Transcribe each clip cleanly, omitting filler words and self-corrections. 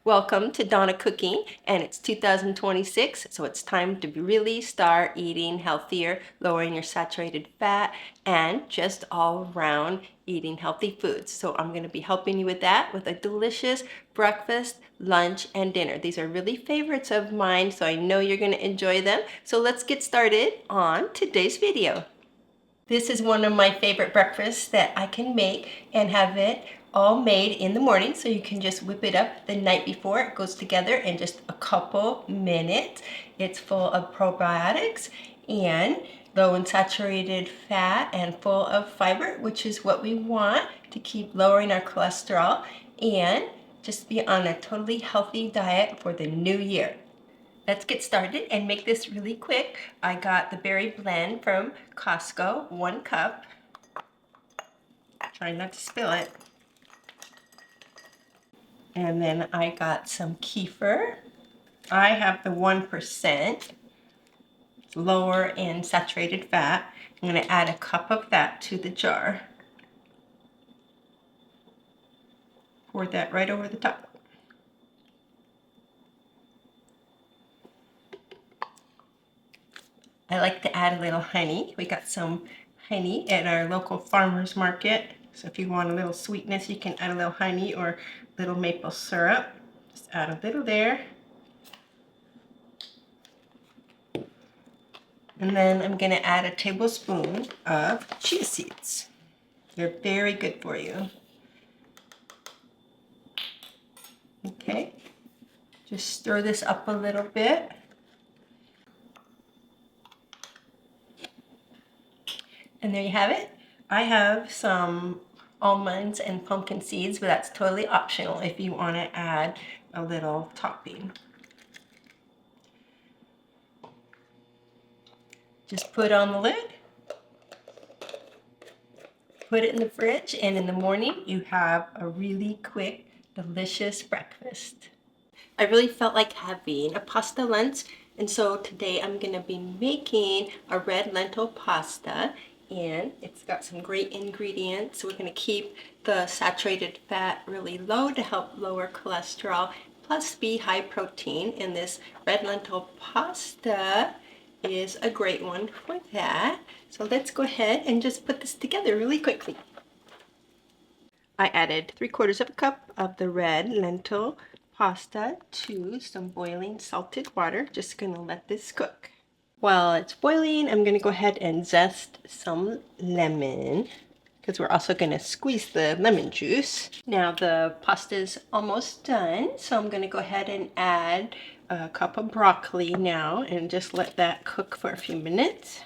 Welcome to Donna Cooking, and it's 2026, so it's time to really start eating healthier, lowering your saturated fat, and just all around eating healthy foods. So I'm going to be helping you with that with a delicious breakfast, lunch, and dinner. These are really favorites of mine, so I know you're going to enjoy them. So let's get started on today's video. This is one of my favorite breakfasts that I can make and have it all made in the morning, so you can just whip it up the night before. It goes together in just a couple minutes. It's full of probiotics and low in saturated fat and full of fiber, which is what we want to keep lowering our cholesterol and just be on a totally healthy diet for the new year. Let's get started and make this really quick. I got the berry blend from Costco, 1 cup. Try not to spill it. And then I got some kefir. I have the 1%. It's lower in saturated fat. I'm going to add a cup of that to the jar. Pour that right over the top. I like to add a little honey. We got some honey at our local farmer's market. So if you want a little sweetness, you can add a little honey or a little maple syrup. Just add a little there. And then I'm going to add a tablespoon of chia seeds. They're very good for you. Okay, just stir this up a little bit. And there you have it. I have some almonds and pumpkin seeds, but that's totally optional if you want to add a little topping. Just put on the lid, put it in the fridge, and in the morning you have a really quick, delicious breakfast. I really felt like having a pasta lunch, and so today I'm going to be making a red lentil pasta, and it's got some great ingredients. So we're going to keep the saturated fat really low to help lower cholesterol, plus be high protein, and this red lentil pasta is a great one for that. So let's go ahead and just put this together really quickly. I added 3/4 of a cup of the red lentil pasta to some boiling salted water. Just gonna let this cook. While it's boiling, I'm gonna go ahead and zest some lemon because we're also gonna squeeze the lemon juice. Now the pasta is almost done, so I'm gonna go ahead and add a cup of broccoli now and just let that cook for a few minutes.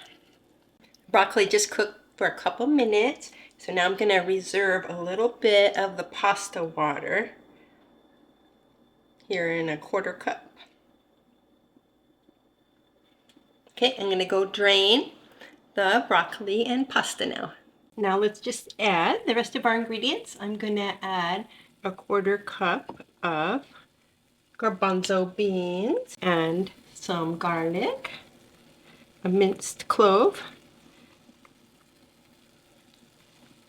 Broccoli just cooked for a couple minutes. So now I'm going to reserve a little bit of the pasta water here in a 1/4 cup. Okay, I'm going to go drain the broccoli and pasta now. Now let's just add the rest of our ingredients. I'm going to add a 1/4 cup of garbanzo beans and some garlic, a minced clove,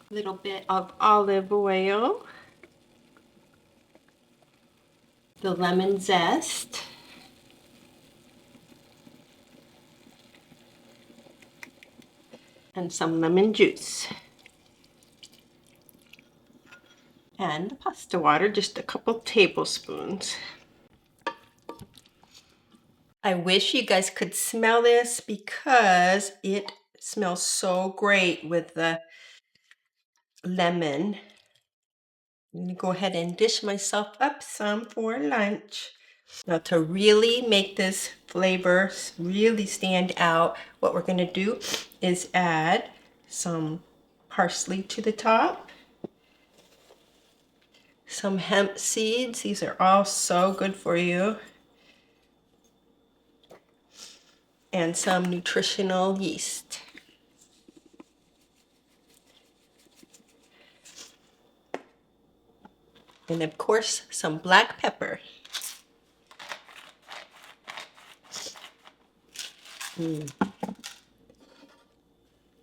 a little bit of olive oil, the lemon zest, and some lemon juice. And the pasta water, just a couple tablespoons. I wish you guys could smell this because it smells so great with the lemon. I'm going to go ahead and dish myself up some for lunch. Now to really make this flavor really stand out, what we're going to do is add some parsley to the top. Some hemp seeds. These are all so good for you. And some nutritional yeast. And of course, some black pepper.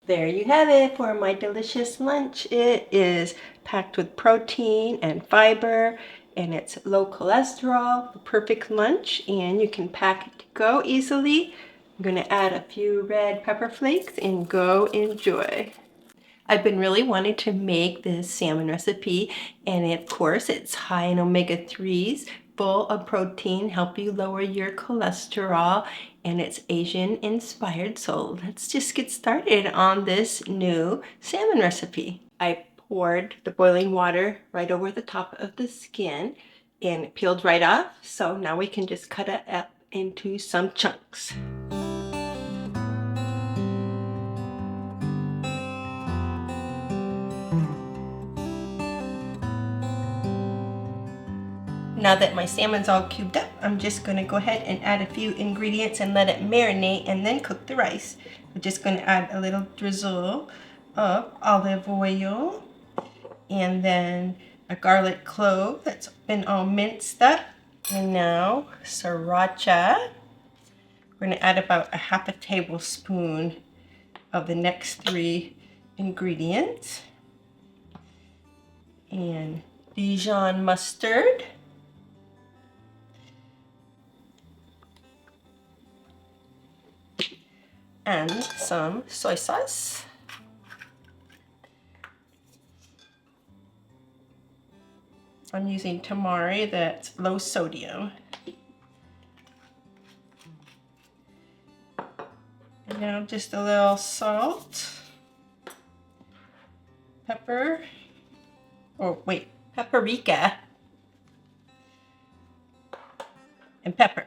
There you have it for my delicious lunch. It is packed with protein and fiber and it's low cholesterol, the perfect lunch, and you can pack it to go easily. I'm gonna add a few red pepper flakes and go enjoy. I've been really wanting to make this salmon recipe, and of course it's high in omega-3s, full of protein, help you lower your cholesterol, and it's Asian inspired. So let's just get started on this new salmon recipe. I poured the boiling water right over the top of the skin and it peeled right off. So now we can just cut it up into some chunks. Now that my salmon's all cubed up, I'm just going to go ahead and add a few ingredients and let it marinate and then cook the rice. I'm just going to add a little drizzle of olive oil and then a garlic clove that's been all minced up. And now sriracha. We're going to add about a half a tablespoon of the next 3 ingredients. And Dijon mustard. And some soy sauce. I'm using tamari that's low sodium. And now just a little salt, pepper, paprika, and pepper.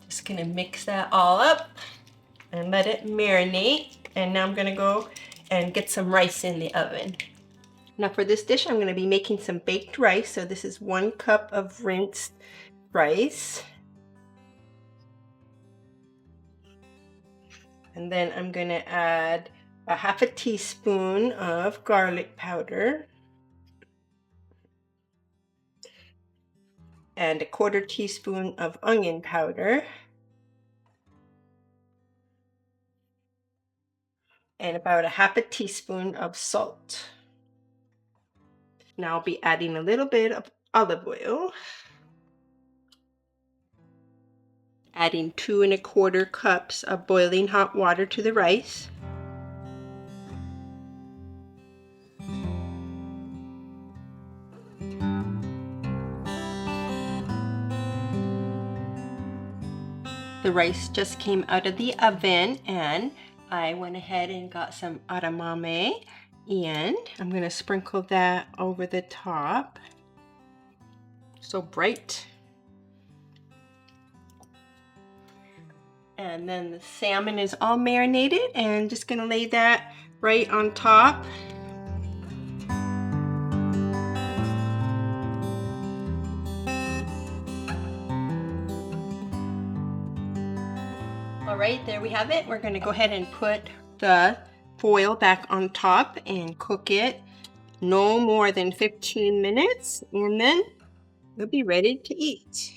Just gonna mix that all up and let it marinate. And now I'm gonna go and get some rice in the oven. Now for this dish, I'm gonna be making some baked rice. So this is 1 cup of rinsed rice. And then I'm gonna add a half a teaspoon of garlic powder and a 1/4 teaspoon of onion powder and about a half a teaspoon of salt. Now I'll be adding a little bit of olive oil, adding 2 1/4 cups of boiling hot water to the rice. The rice just came out of the oven and I went ahead and got some edamame and I'm going to sprinkle that over the top. So bright. And then the salmon is all marinated and just going to lay that right on top. All right, there we have it. We're going to go ahead and put the foil back on top and cook it no more than 15 minutes and then we'll be ready to eat.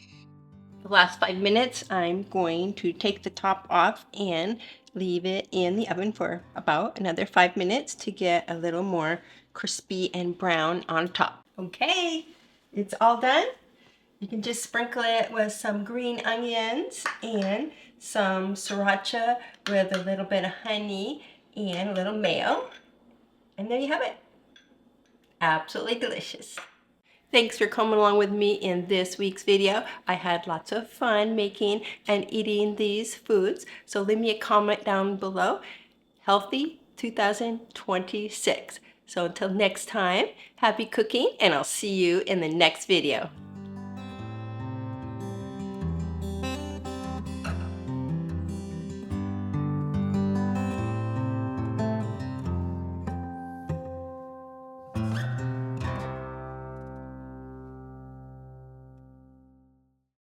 The last 5 minutes, I'm going to take the top off and leave it in the oven for about another 5 minutes to get a little more crispy and brown on top. Okay, it's all done. You can just sprinkle it with some green onions and some sriracha with a little bit of honey and a little mayo. And there you have it. Absolutely delicious. Thanks for coming along with me in this week's video. I had lots of fun making and eating these foods. So leave me a comment down below. Healthy 2026. So until next time, happy cooking and I'll see you in the next video.